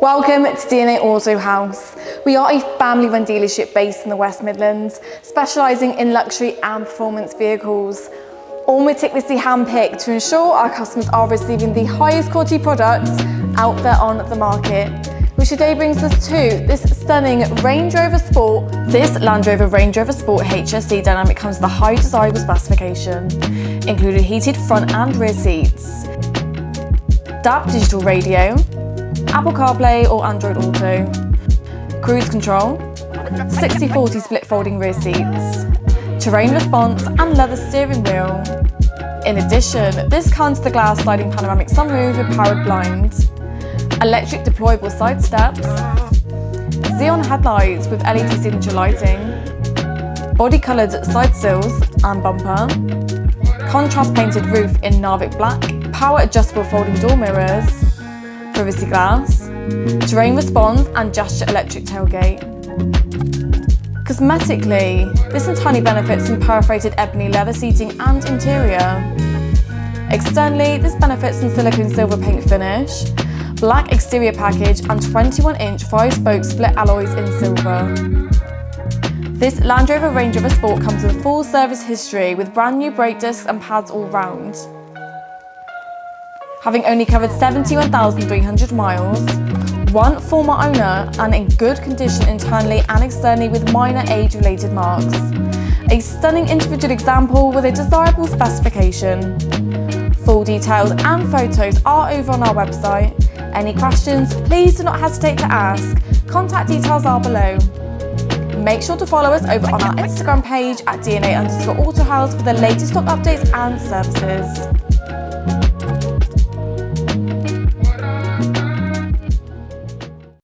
Welcome to DNA Auto House. We are a family-run dealership based in the West Midlands, specialising in luxury and performance vehicles, all meticulously handpicked to ensure our customers are receiving the highest quality products out there on the market. Which today brings us to this stunning Range Rover Sport. This Land Rover Range Rover Sport HSE Dynamic comes with a high desirable specification, including heated front and rear seats, DAB digital radio, Apple CarPlay or Android Auto, cruise control, 60/40 split folding rear seats, terrain response and leather steering wheel. In addition, this comes with the glass sliding panoramic sunroof with powered blinds, electric deployable side steps, Xenon headlights with LED signature lighting, body coloured side sills and bumper, contrast painted roof in Narvik black, power adjustable folding door mirrors, privacy glass, terrain response and gesture electric tailgate. Cosmetically, this entirely benefits from perforated ebony leather seating and interior. Externally, this benefits from silicone silver paint finish, black exterior package and 21-inch 5-spoke split alloys in silver. This Land Rover Range Rover Sport comes with a full service history with brand new brake discs and pads all round. Having only covered 71,300 miles, one former owner and in good condition internally and externally with minor age-related marks. A stunning individual example with a desirable specification. Full details and photos are over on our website. Any questions, please do not hesitate to ask. Contact details are below. Make sure to follow us over on our Instagram page at DNA_AutoHouse for the latest stock updates and services.